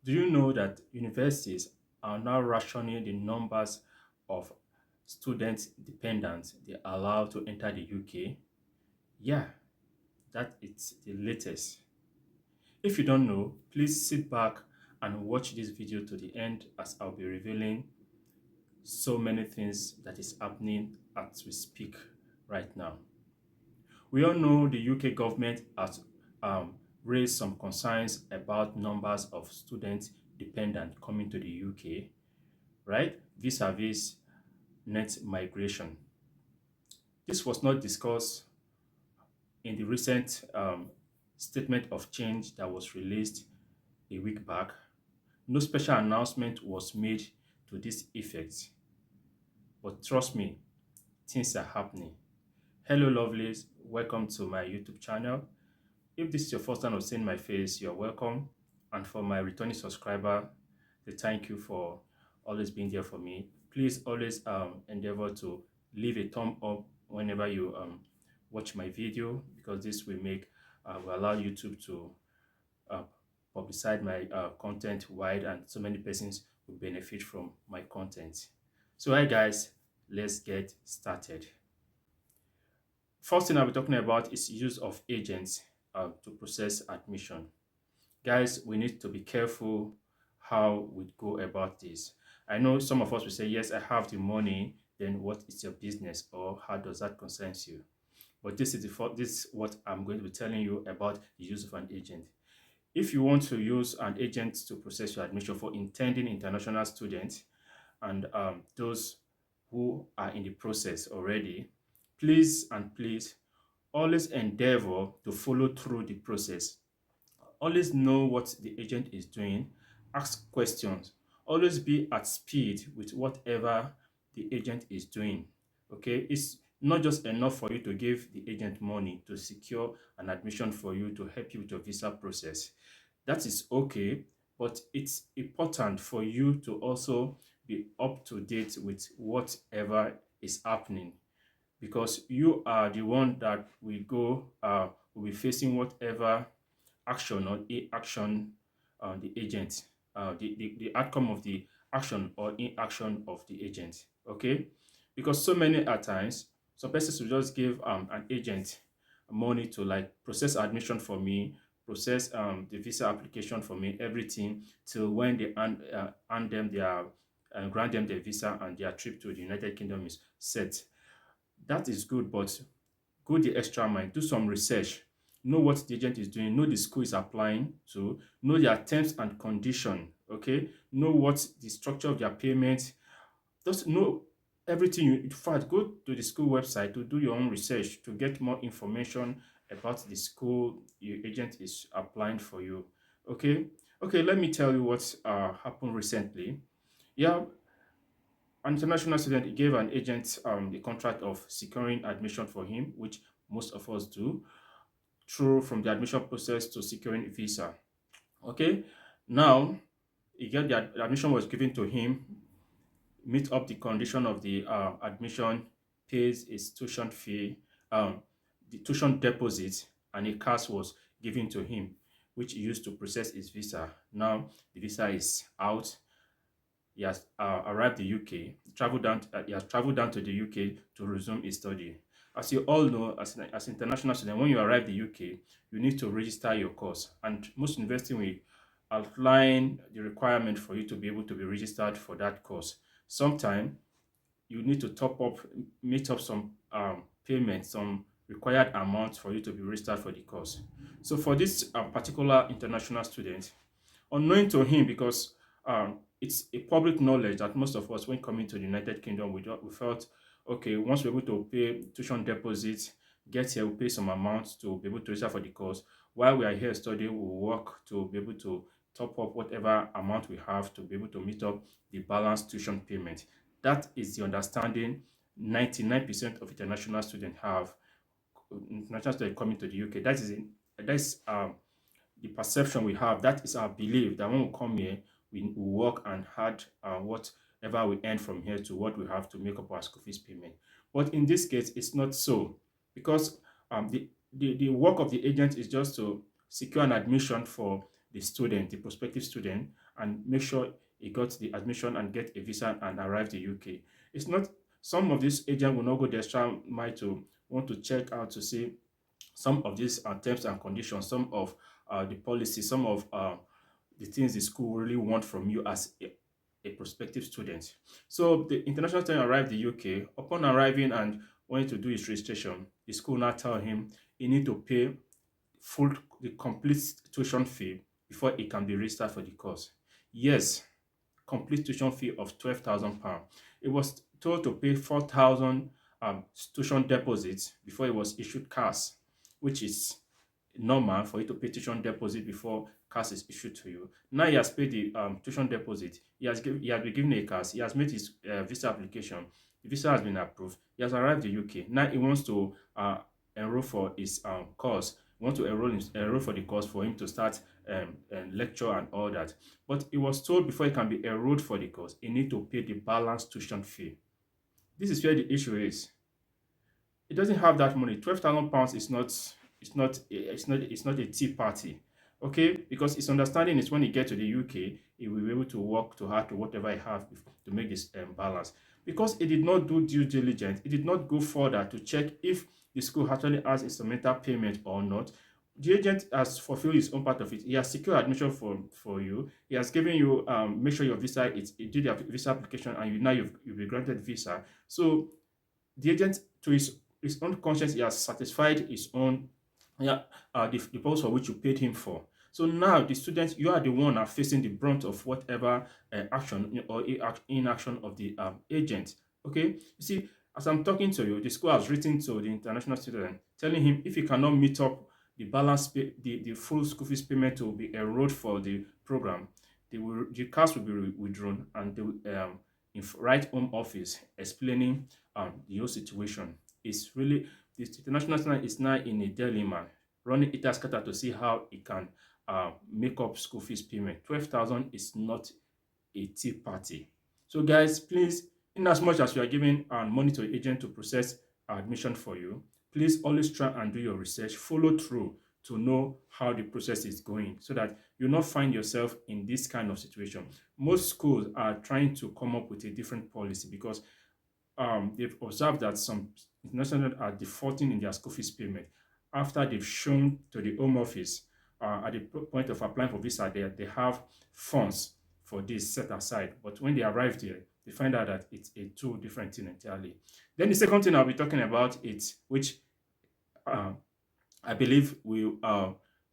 Do you know that universities are now rationing the numbers of student dependents they allow to enter the UK? Yeah, that is the latest. If you don't know, please sit back and watch this video to the end as I'll be revealing so many things that is happening as we speak right now. We all know the UK government has raised some concerns about numbers of student dependent coming to the UK, right? Vis-a-vis net migration. This was not discussed in the recent statement of change that was released a week back. No special announcement was made to this effect. But trust me, things are happening. Hello, lovelies. Welcome to my YouTube channel. If this is your first time of seeing my face, you're welcome. And for my returning subscriber, the thank you for always being there for me. Please always endeavor to leave a thumb up whenever you watch my video, because this will allow YouTube to uh, publicize my content wide, and so many persons will benefit from my content. So hi guys, let's get started. First thing I'll be talking about is use of agents to process admission. Guys, we need to be careful how we go about this. I know some of us will say, yes, I have the money, then what is your business, or how does that concern you? But this is what I'm going to be telling you about the use of an agent. If you want to use an agent to process your admission for intending international students and those who are in the process already, please and please always endeavor to follow through the process. Always know what the agent is doing, ask questions, always be at speed with whatever the agent is doing. Okay, it's not just enough for you to give the agent money to secure an admission for you to help you with your visa process. That is okay, but it's important for you to also be up to date with whatever is happening, because you are the one that will be facing whatever action or inaction the agent, the outcome of the action or inaction of the agent. Okay, because so many at times some persons will just give an agent money to like process admission for me, process the visa application for me, everything till when they hand them their grant them their visa and their trip to the United Kingdom is set. That is good, but go the extra mile, do some research, know what the agent is doing, know the school is applying to, know their terms and condition, okay? Know what the structure of their payment, just know everything. In fact, go to the school website to do your own research to get more information about the school your agent is applying for you, okay? Okay, let me tell you what happened recently. Yeah, an international student, he gave an agent the contract of securing admission for him, which most of us do, through from the admission process to securing a visa. Okay, now the admission was given to him, meet up the condition of the admission, pays his tuition fee, the tuition deposit, and a CAS was given to him, which he used to process his visa. Now the visa is out. He has arrived the UK, he has traveled down to the UK to resume his study. As you all know, as international student, when you arrive the UK, you need to register your course. And most university will outline the requirement for you to be able to be registered for that course. Sometime you need to top up, meet up some payment, some required amount for you to be registered for the course. So for this particular international student, unknowing to him, because it's a public knowledge that most of us, when coming to the United Kingdom, we felt, okay, once we're able to pay tuition deposits, get here, we pay some amount to be able to register for the course. While we are here studying, we'll work to be able to top up whatever amount we have to be able to meet up the balance tuition payment. That is the understanding 99% of international students have. International students coming to the UK. That's the perception we have. That is our belief that when we come here, we work and add whatever we earn from here to what we have to make up our school fees payment. But in this case, it's not so, because the work of the agent is just to secure an admission for the student, the prospective student, and make sure he got the admission and get a visa and arrive the UK. It's not, some of these agents will not go the extra mile to want to check out to see some of these terms and conditions, some of the policies, some of the things the school really want from you as a prospective student. So the international student arrived in the UK. Upon arriving and wanting to do his registration, the school now tell him he need to pay full the complete tuition fee before he can be registered for the course. Yes, complete tuition fee of £12,000. He was told to pay 4,000 tuition deposits before he was issued CAS, which is normal for you to pay tuition deposit before CAS is issued to you. Now he has paid the tuition deposit. He has been given a CAS. He has made his visa application. The visa has been approved. He has arrived in the UK. Now he wants to enroll for his course. He wants to enroll for the course for him to start lecture and all that. But he was told before he can be enrolled for the course, he need to pay the balance tuition fee. This is where the issue is. He doesn't have that money. £12,000 is not, it's not a tea party. Okay, because his understanding is when he gets to the UK, he will be able to work to hard to whatever he have to make this balance. Because he did not do due diligence, he did not go further to check if the school actually has instrumental payment or not. The agent has fulfilled his own part of it. He has secured admission for you. He has given you make sure your visa is, he did your visa application, and you'll be granted visa. So the agent, to his own conscience, he has satisfied his own, yeah, the purpose for which you paid him for. So now the students, you are the one are facing the brunt of whatever action or inaction of the agent. Okay, you see, as I'm talking to you, the school has written to the international student telling him if he cannot meet up the the full school fees payment to be enrolled for the program, the CAS will be withdrawn, and they will write home office explaining the whole situation. It's really, the international student is now in a dilemma, running it as scatter to see how it can make up school fees payment. 12,000 is not a tea party. So guys, please, in as much as you are giving money to an agent to process admission for you, please always try and do your research, follow through to know how the process is going, so that you not find yourself in this kind of situation. Most schools are trying to come up with a different policy because they've observed that some international are defaulting in their school fees payment after they've shown to the home office at the point of applying for visa, they have funds for this set aside. But when they arrive there, they find out that it's a two different thing entirely. Then the second thing I'll be talking about is, which uh, I believe will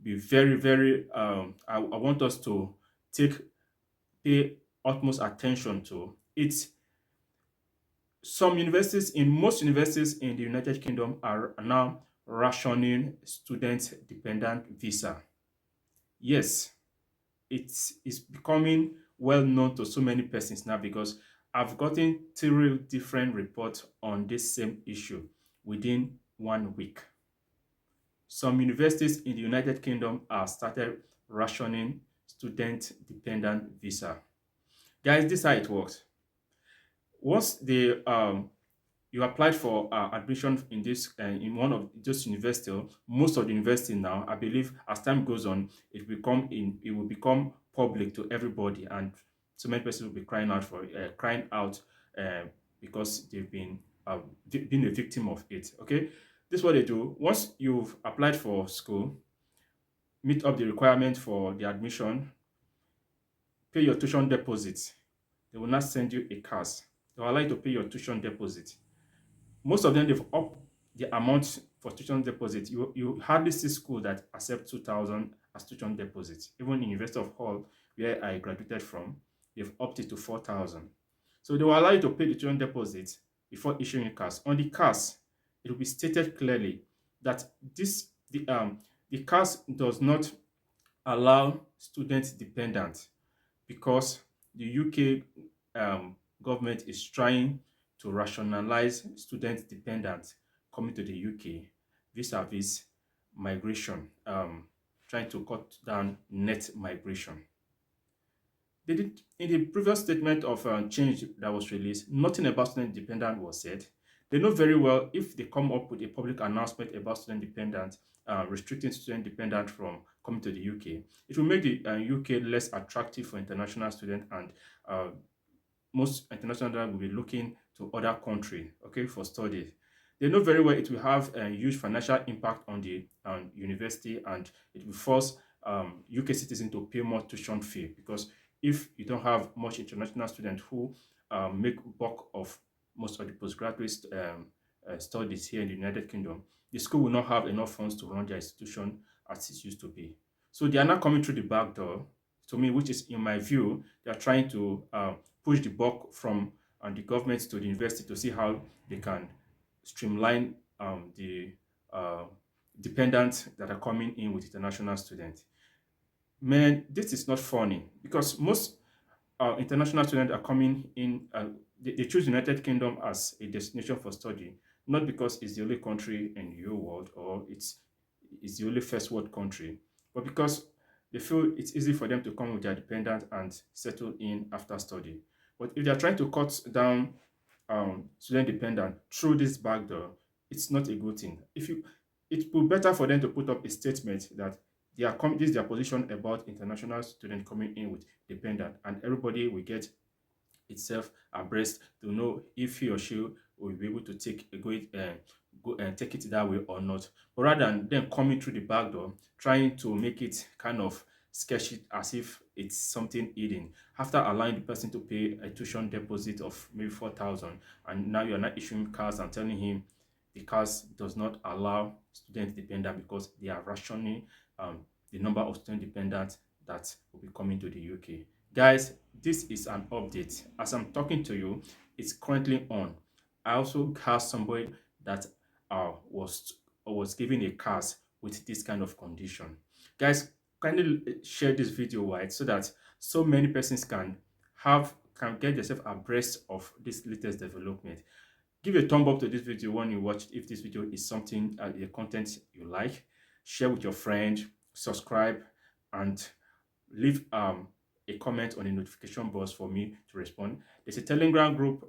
be very, very, I want us to pay utmost attention to. It's most universities in the United Kingdom are now rationing student dependent visa. Yes, it is becoming well known to so many persons now, because I've gotten three different reports on this same issue within 1 week. Some universities in the United Kingdom have started rationing student dependent visa. Guys, this is how it works. Once you applied for admission in this in one of those university, most of the university now, I believe, as time goes on, it will become public to everybody, and so many persons will be crying out uh, because they've been a victim of it. Okay, this is what they do. Once you've applied for school, meet up the requirement for the admission, pay your tuition deposit. They will not send you a CAS. They will allow you to pay your tuition deposit. Most of them, they've upped the amount for tuition deposit. You hardly see school that accept 2,000 as tuition deposit. Even in University of Hull, where I graduated from, they've upped it to 4,000. So they will allow you to pay the tuition deposit before issuing a CAS. On the CAS, it will be stated clearly that the CAS does not allow student dependent, because the UK government is trying to rationalize student dependent coming to the UK vis-a-vis migration, trying to cut down net migration. In the previous statement of change that was released, nothing about student dependent was said. They know very well if they come up with a public announcement about student dependent restricting student dependent from coming to the UK. It will make the UK less attractive for international students, and uh, most international students will be looking to other countries, okay, for studies. They know very well it will have a huge financial impact on the university, and it will force UK citizens to pay more tuition fee, because if you don't have much international students who make bulk of most of the postgraduate studies here in the United Kingdom, the school will not have enough funds to run their institution as it used to be. So they are not coming through the back door, to me, which is, in my view, they are trying to push the buck from the government to the university to see how they can streamline the uh, dependents that are coming in with international students. Man, this is not funny, because most international students are coming in. They choose United Kingdom as a destination for study, not because it's the only country in the whole world, or it's the only first world country, but because they feel it's easy for them to come with their dependent and settle in after study. But if they are trying to cut down student dependent through this back door, it's not a good thing. If you, it would be better for them to put up a statement that this is their position about international student coming in with dependent, and everybody will get itself abreast to know if he or she will be able to go and take it that way or not. But rather than them coming through the back door, trying to make it kind of sketchy as if it's something hidden, after allowing the person to pay a tuition deposit of maybe 4,000, and now you're not issuing cards and telling him the CAS does not allow student dependent because they are rationing the number of student dependents that will be coming to the UK. Guys, this is an update. As I'm talking to you, it's currently on. I also have somebody that was given a CAS with this kind of condition. Guys, kindly share this video wide so that so many persons can get themselves abreast of this latest development. Give a thumb up to this video when you watch, if this video is something, the content you like. Share with your friend, subscribe, and leave a comment on the notification box for me to respond. There's a Telegram group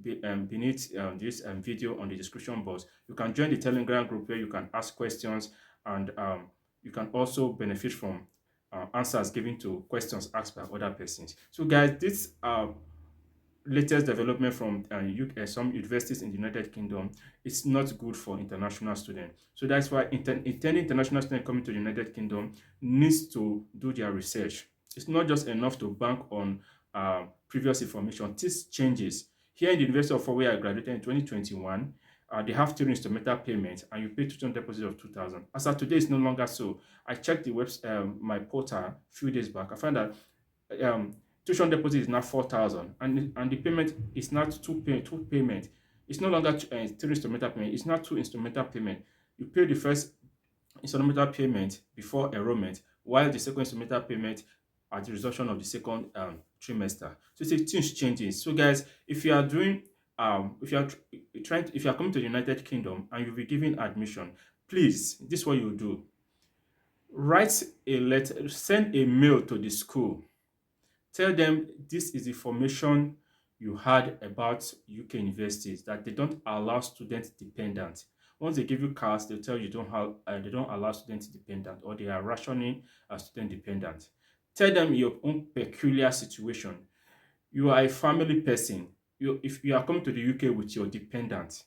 beneath this video on the description box. You can join the Telegram group where you can ask questions, and you can also benefit from answers given to questions asked by other persons. So guys, this latest development from some universities in the United Kingdom, it's not good for international students. So that's why intending international students coming to the United Kingdom needs to do their research. It's not just enough to bank on previous information. This changes. Here in the University of Fort, where I graduated in 2021, they have 3 instrumental payments, and you pay tuition deposit of 2,000. As of today, it's no longer so. I checked the my portal a few days back. I found that um, tuition deposit is now 4,000, and the payment is not two payment. It's no longer 3 instrumental payment. It's not 2 instrumental payment. You pay the first instrumental payment before enrollment, while the second instrumental payment at the resumption of the second trimester. So it's a things changing. So guys, if you are doing if you are if you are coming to the United Kingdom and you'll be given admission, please, this is what you do. Write a letter, send a mail to the school. Tell them this is information you heard about UK universities, that they don't allow student dependent. Once they give you CAS, they'll tell you they don't allow student dependent, or they are rationing student dependent. Tell them your own peculiar situation. You are a family person. If you are coming to the UK with your dependent,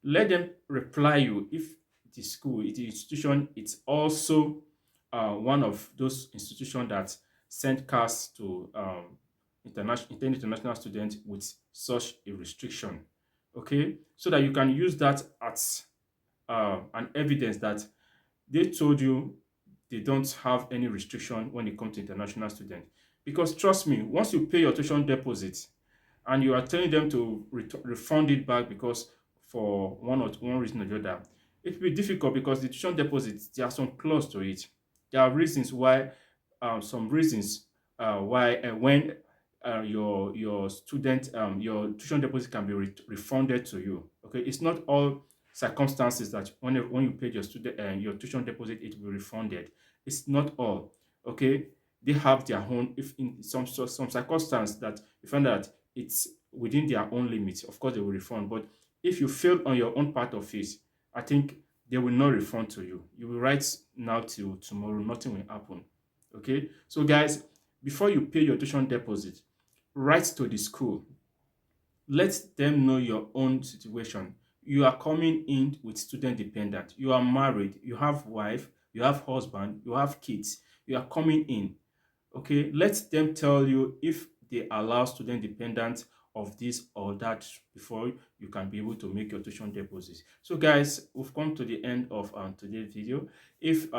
let them reply you if the school, the institution, it's also one of those institutions that send CAS to international students with such a restriction. Okay, so that you can use that as an evidence that they told you they don't have any restriction when it comes to international students. Because trust me, once you pay your tuition deposit and you are telling them to refund it back because for one reason or the other, it will be difficult, because the tuition deposit, there are some clause to it. There are reasons why, some reasons why when your tuition deposit can be refunded to you. Okay, it's not all circumstances that when you paid your tuition deposit, it will be refunded. It's not all. Okay, they have their own. If in some circumstance that you find that it's within their own limits, of course they will refund. But if you fail on your own part of it, I think they will not refund to you. You will write now till tomorrow, nothing will happen. Okay, so guys, before you pay your tuition deposit, write to the school, let them know your own situation. You are coming in with student dependent, you are married, you have wife, you have husband, you have kids, you are coming in. Okay, let them tell you if they allow student dependent of this or that before you can be able to make your tuition deposit. So guys, we've come to the end of today's video. If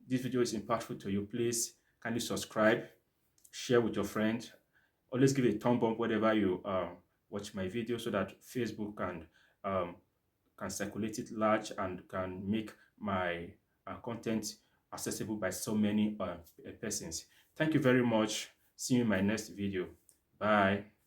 this video is impactful to you, please kindly subscribe, share with your friend. Always give a thumb up whenever you watch my video, so that Facebook um, can circulate it large and can make my content accessible by so many persons. Thank you very much. See you in my next video. Bye.